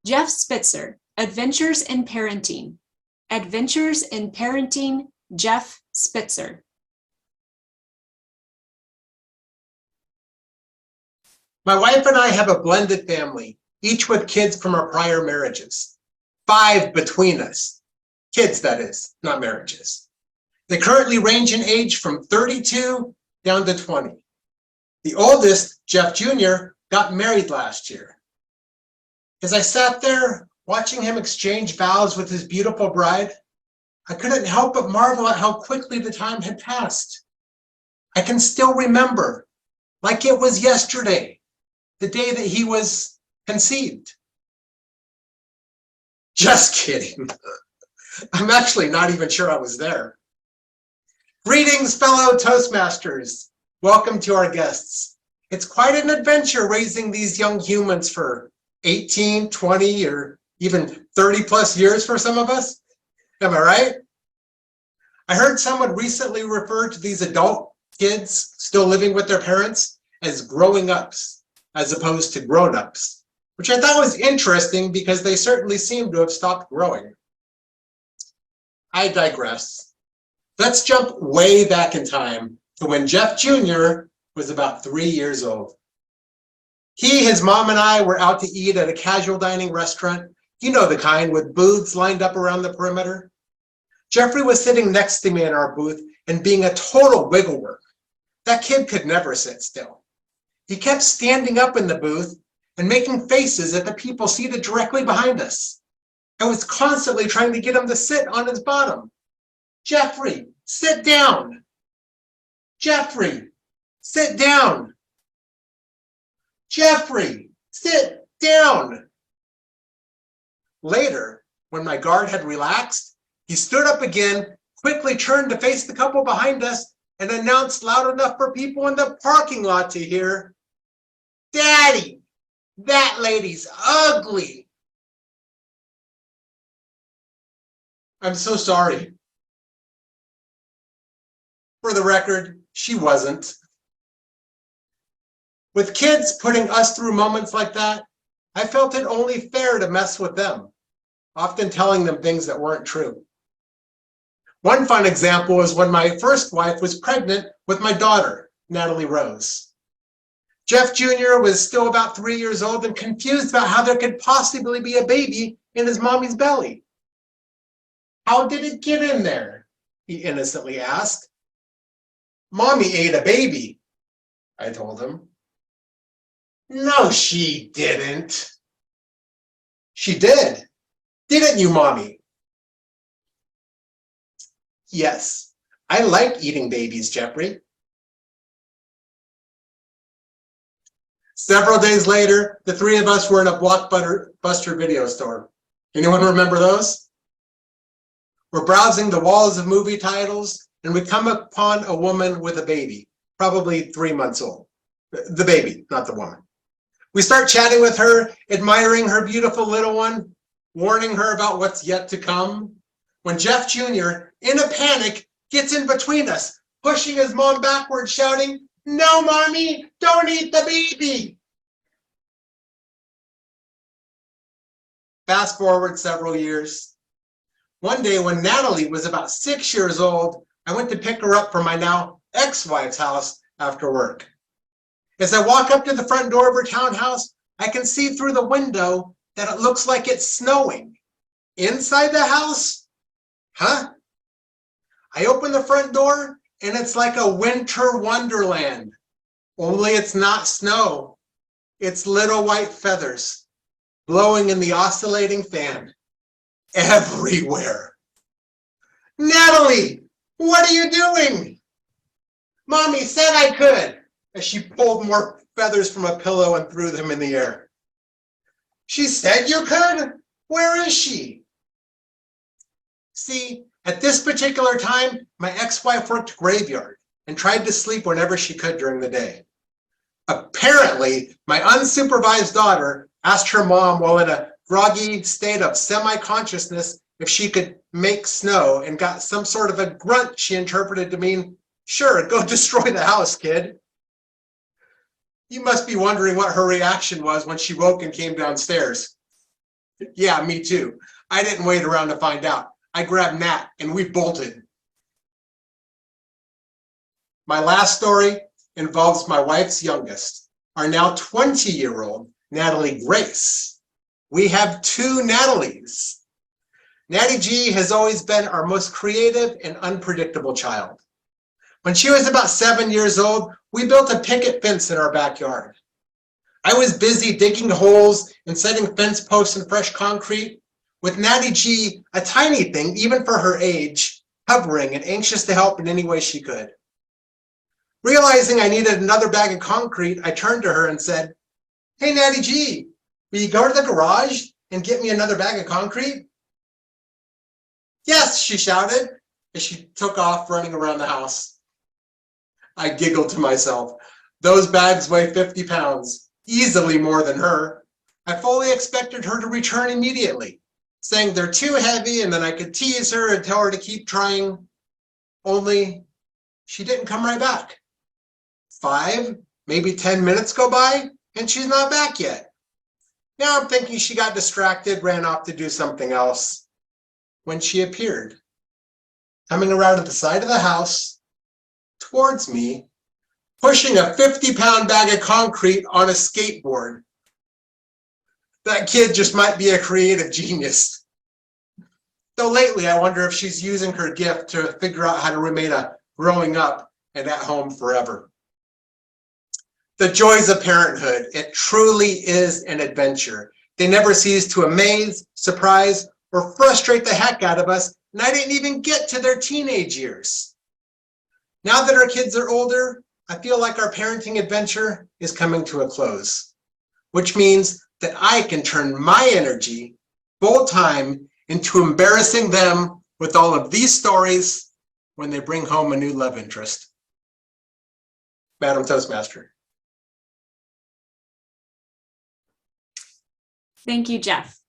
Jeff Spitzer, Adventures in Parenting. Adventures in Parenting, Jeff Spitzer. My wife and I have a blended family, each with kids from our prior marriages. 5 between us. Kids, that is, not marriages. They currently range in age from 32 down to 20. The oldest, Jeff Jr., got married last year. As I sat there watching him exchange vows with his beautiful bride, I couldn't help but marvel at how quickly the time had passed. I can still remember, like it was yesterday, the day that he was conceived. Just kidding. I'm actually not even sure I was there. Greetings, fellow Toastmasters. Welcome to our guests. It's quite an adventure raising these young humans for 18, 20, or even 30 plus years for some of us. Am I right? I heard someone recently refer to these adult kids still living with their parents as growing ups, as opposed to grown-ups, which I thought was interesting because they certainly seem to have stopped growing. I digress. Let's jump way back in time to when Jeff Jr. was about 3 years old. He, his mom, and I were out to eat at a casual dining restaurant. You know the kind with booths lined up around the perimeter. Jeffrey was sitting next to me in our booth and being a total wiggle work. That kid could never sit still. He kept standing up in the booth and making faces at the people seated directly behind us. I was constantly trying to get him to sit on his bottom. Jeffrey, sit down. Jeffrey, sit down. Jeffrey, sit down. Later, when my guard had relaxed, he stood up again, quickly turned to face the couple behind us, and announced loud enough for people in the parking lot to hear, "Daddy, that lady's ugly." I'm so sorry. For the record, she wasn't. With kids putting us through moments like that, I felt it only fair to mess with them, often telling them things that weren't true. One fun example was when my first wife was pregnant with my daughter, Natalie Rose. Jeff Jr. was still about 3 years old and confused about how there could possibly be a baby in his mommy's belly. "How did it get in there?" he innocently asked. "Mommy ate a baby," I told him. "No, she didn't." "She did. Didn't you, Mommy?" "Yes, I like eating babies, Jeffrey." Several days later, the 3 of us were in a Blockbuster video store. Anyone remember those? We're browsing the walls of movie titles, and we come upon a woman with a baby, probably 3 months old. The baby, not the woman. We start chatting with her, admiring her beautiful little one, warning her about what's yet to come, when Jeff Jr., in a panic, gets in between us, pushing his mom backwards, shouting, "No, Mommy, don't eat the baby." Fast forward several years. One day when Natalie was about 6 years old, I went to pick her up from my now ex-wife's house after work. As I walk up to the front door of her townhouse, I can see through the window that it looks like it's snowing. Inside the house? Huh? I open the front door and it's like a winter wonderland. Only it's not snow. It's little white feathers blowing in the oscillating fan everywhere. "Natalie, what are you doing?" "Mommy said I could," as she pulled more feathers from a pillow and threw them in the air. "She said you could? Where is she?" See, at this particular time, my ex-wife worked graveyard and tried to sleep whenever she could during the day. Apparently, my unsupervised daughter asked her mom while in a groggy state of semi-consciousness if she could make snow and got some sort of a grunt she interpreted to mean, "Sure, go destroy the house, kid." You must be wondering what her reaction was when she woke and came downstairs. Yeah, me too. I didn't wait around to find out. I grabbed Nat and we bolted. My last story involves my wife's youngest, our now 20-year-old Natalie Grace. We have two Natalies. Natty G has always been our most creative and unpredictable child. When she was about 7 years old, we built a picket fence in our backyard. I was busy digging holes and setting fence posts and fresh concrete, with Natty G, a tiny thing even for her age, hovering and anxious to help in any way she could. Realizing I needed another bag of concrete, I turned to her and said, "Hey, Natty G, will you go to the garage and get me another bag of concrete?" "Yes," she shouted as she took off running around the house. I giggled to myself. Those bags weigh 50 pounds, easily more than her. I fully expected her to return immediately, saying they're too heavy and then I could tease her and tell her to keep trying. Only she didn't come right back. 5, maybe 10 minutes go by and she's not back yet. Now I'm thinking she got distracted, ran off to do something else. When she appeared, coming around to the side of the house, towards me, pushing a 50-pound bag of concrete on a skateboard. That kid just might be a creative genius. Though lately, I wonder if she's using her gift to figure out how to remain a growing up and at home forever. The joys of parenthood, it truly is an adventure. They never cease to amaze, surprise, or frustrate the heck out of us, and I didn't even get to their teenage years. Now that our kids are older, I feel like our parenting adventure is coming to a close, which means that I can turn my energy full time into embarrassing them with all of these stories when they bring home a new love interest. Madam Toastmaster. Thank you, Jeff.